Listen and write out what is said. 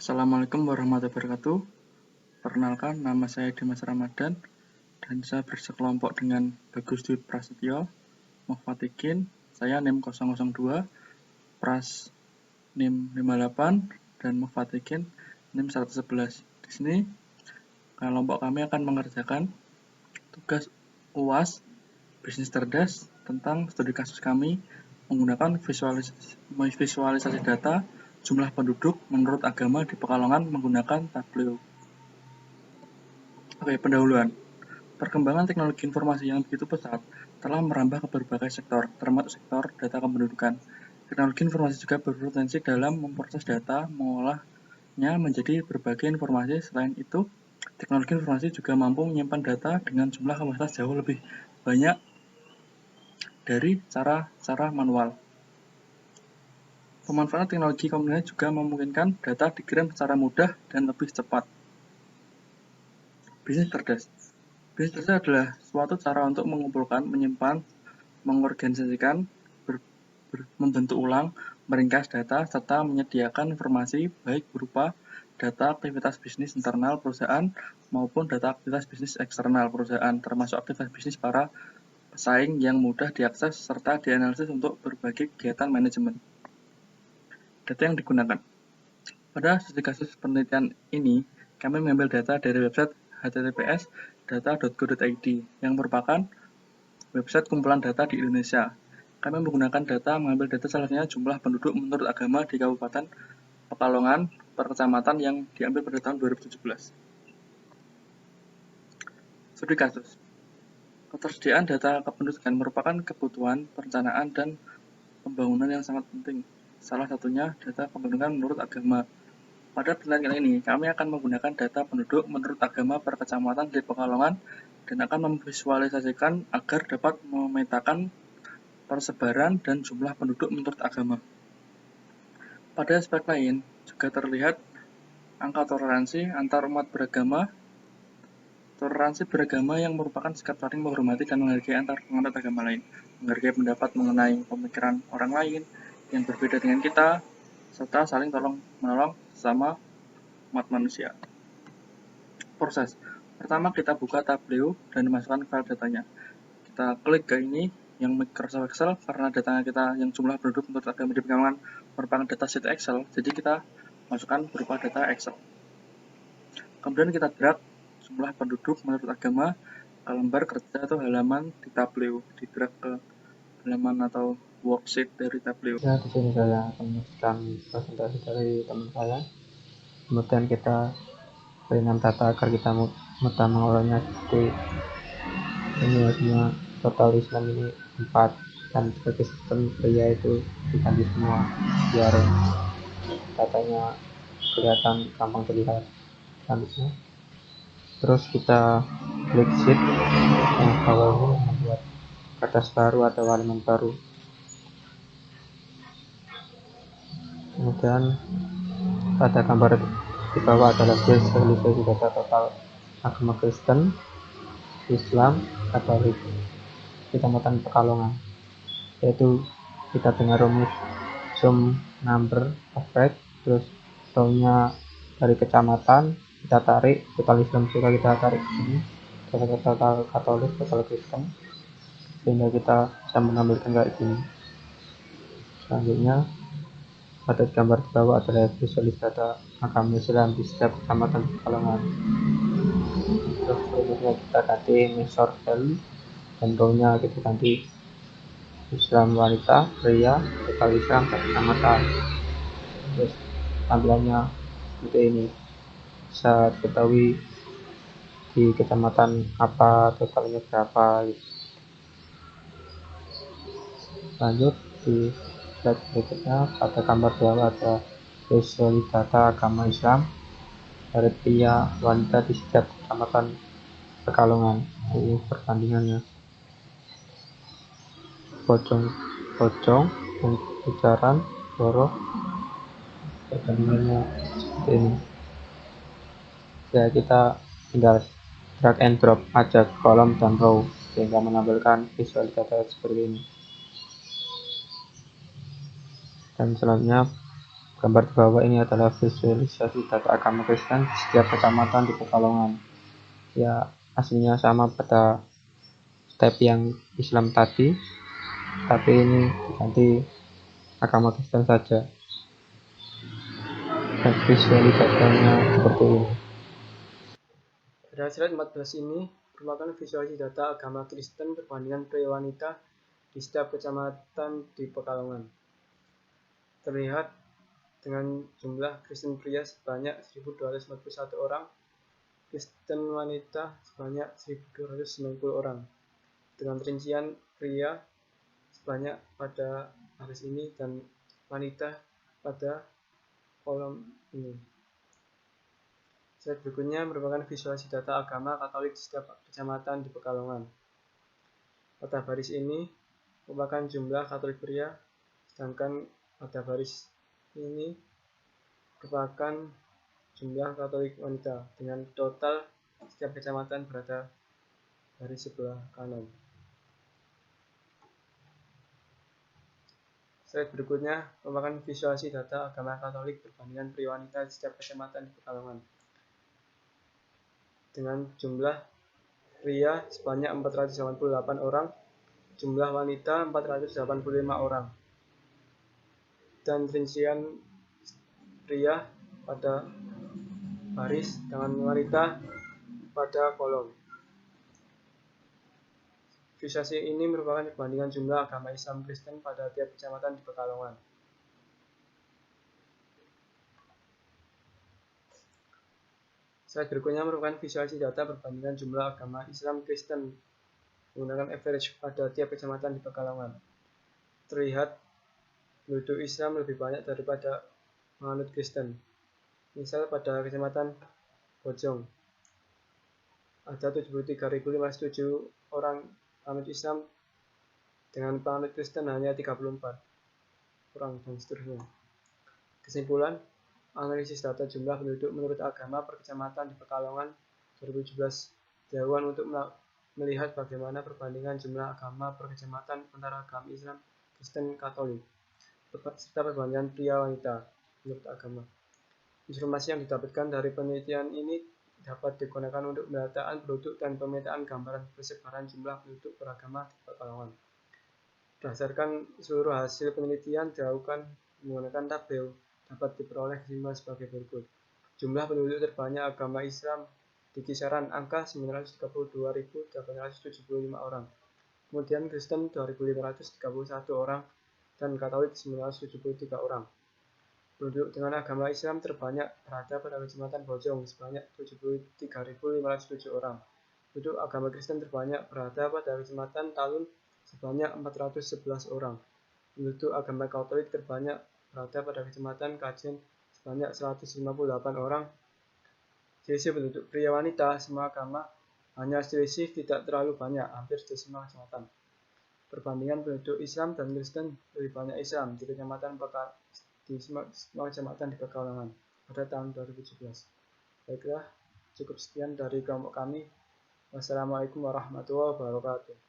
Assalamualaikum warahmatullahi wabarakatuh. Perkenalkan, nama saya Dimas Ramadan dan saya bersekelompok dengan Bagus Dwi Prasetyo, Muhfatikin, saya NIM 002, Pras NIM 58, dan Muhfatikin NIM 111. Di sini, kelompok kami akan mengerjakan tugas UAS Bisnis Cerdas tentang studi kasus kami menggunakan visualisasi data jumlah penduduk menurut agama di Pekalongan menggunakan Tableau. Oke, pendahuluan. Perkembangan teknologi informasi yang begitu pesat telah merambah ke berbagai sektor, termasuk sektor data kependudukan. Teknologi informasi juga berpotensi dalam memproses data, mengolahnya menjadi berbagai informasi. Selain itu, teknologi informasi juga mampu menyimpan data dengan jumlah kapasitas jauh lebih banyak dari cara manual. Pemanfaatan teknologi komunikasi juga memungkinkan data dikirim secara mudah dan lebih cepat. Bisnis cerdas. Bisnis cerdas adalah suatu cara untuk mengumpulkan, menyimpan, mengorganisasikan, membentuk ulang, meringkas data, serta menyediakan informasi baik berupa data aktivitas bisnis internal perusahaan maupun data aktivitas bisnis eksternal perusahaan, termasuk aktivitas bisnis para pesaing yang mudah diakses serta dianalisis untuk berbagai kegiatan manajemen. Data yang digunakan. Pada studi kasus penelitian ini, kami mengambil data dari website https://data.go.id yang merupakan website kumpulan data di Indonesia. Kami menggunakan data mengambil data salah satunya jumlah penduduk menurut agama di Kabupaten Pekalongan per kecamatan yang diambil pada tahun 2017. Studi kasus. Ketersediaan data kependudukan merupakan kebutuhan perencanaan dan pembangunan yang sangat penting. Salah satunya data kependudukan menurut agama. Pada penelitian ini, kami akan menggunakan data penduduk menurut agama per kecamatan di Pekalongan dan akan memvisualisasikan agar dapat memetakan persebaran dan jumlah penduduk menurut agama. Pada aspek lain, juga terlihat angka toleransi antar umat beragama. Toleransi beragama yang merupakan sikap saling menghormati dan menghargai antar penganut agama lain, menghargai pendapat mengenai pemikiran orang lain yang berbeda dengan kita, serta saling tolong-menolong sesama umat manusia. Proses. Pertama, kita buka Tableau dan dimasukkan file datanya. Kita klik ke ini yang Microsoft Excel karena datanya kita yang jumlah penduduk menurut agama di Pekalongan merupakan data sheet Excel, jadi kita masukkan berupa data Excel. Kemudian kita drag jumlah penduduk menurut agama ke lembar kerja atau halaman di Tableau, di drag ke halaman atau worksheet dari Tableau. Ya, di sini saya akan melanjutkan presentasi dari teman saya. Kemudian kita berikan data agar kita mudah mengolahnya seperti ini hasilnya. Total Islam ini 4 dan sebagai sistem pria itu diganti semua biar datanya kelihatan gampang terlihat selanjutnya. Terus kita klik sheet yang bawah ini membuat kertas baru atau halaman baru. Kemudian pada gambar di bawah adalah visualisasi data total agama Kristen, Islam, Katolik, Kecamatan Pekalongan, yaitu kita dengan rumus sum number effect, terus row-nya dari kecamatan kita tarik, total Islam juga kita tarik ke sini, total Katolik, total Kristen, sehingga kita bisa mengambilkan kayak gini. Selanjutnya pada gambar di bawah adalah visualisasi data agama Islam di setiap kecamatan Pekalongan. Terus rumusnya kita ganti measure value dan row-nya kita ganti Islam wanita, pria, total Islam per kecamatan. Terus tampilannya seperti ini, bisa diketahui di kecamatan apa totalnya berapa gitu. Lanjut di slide berikutnya, pada gambar bawah ada visualisasi data agama Islam dari pria wanita di setiap kecamatan Pekalongan. Ini perbandingannya. Pocong ujaran huruf perbandingannya seperti ini. Ya, kita tinggal drag and drop aja kolom dan row sehingga menampilkan visual data seperti ini. Dan selanjutnya Gambar di bawah ini adalah visualisasi data agama Kristen di setiap kecamatan di Pekalongan. Ya, aslinya sama pada step yang Islam tadi, tapi ini diganti agama Kristen saja. Dan visualisasinya seperti ini. Pada slide 14 ini merupakan visualisasi data agama Kristen perbandingan pria wanita di setiap kecamatan di Pekalongan. Terlihat dengan jumlah Kristen pria sebanyak 1.241 orang, Kristen wanita sebanyak 1.290 orang, dengan rincian pria sebanyak pada baris ini dan wanita pada kolom ini. Slide berikutnya merupakan visualisasi data agama Katolik di setiap kecamatan di Pekalongan. Pada baris ini merupakan jumlah Katolik pria, sedangkan pada baris ini merupakan jumlah Katolik wanita dengan total setiap kecamatan berada baris sebelah kanan. Slide berikutnya merupakan visualisasi data agama Katolik perbandingan pria wanita di setiap kecamatan di Pekalongan. Dengan jumlah pria sebanyak 488 orang, jumlah wanita 485 orang, dan rincian pria pada baris dengan wanita pada kolom. Visualisasi ini merupakan perbandingan jumlah agama Islam Kristen pada tiap kecamatan di Pekalongan. Slide berikutnya merupakan visualisasi data perbandingan jumlah agama Islam Kristen menggunakan average pada tiap kecamatan di Pekalongan. Terlihat penduduk Islam lebih banyak daripada penganut Kristen. Misal pada kecamatan Bojong ada 73.507 orang penganut Islam, dengan penganut Kristen hanya 34 orang, dan seterusnya. Kesimpulan, analisis data jumlah penduduk menurut agama per kecamatan di Pekalongan 2017 dilakukan untuk melihat bagaimana perbandingan jumlah agama per kecamatan antara agama Islam, Kristen, Katolik, serta perbandingan pria wanita menurut agama. Informasi yang didapatkan dari penelitian ini dapat digunakan untuk pendataan penduduk dan pemetaan gambaran persebaran jumlah penduduk beragama di Pekalongan. Berdasarkan seluruh hasil penelitian dilakukan menggunakan tabel, dapat diperoleh kesimpulan sebagai berikut. Jumlah penduduk terbanyak agama Islam di kisaran angka 932.875 orang. Kemudian Kristen 2.531 orang dan Katolik 973 orang. Penduduk dengan agama Islam terbanyak berada pada kecamatan Bojong sebanyak 73.507 orang. Penduduk agama Kristen terbanyak berada pada kecamatan Talun sebanyak 411 orang. Penduduk agama Katolik terbanyak berada pada kecamatan Kajen sebanyak 158 orang. Selisih penduduk pria wanita semua agama hanya selisih tidak terlalu banyak, hampir di semua kecamatan. Perbandingan penduduk Islam dan Kristen lebih banyak Islam di semua kecamatan di Pekalongan pada tahun 2017. Baiklah, cukup sekian dari kelompok kami. Wassalamualaikum warahmatullahi wabarakatuh.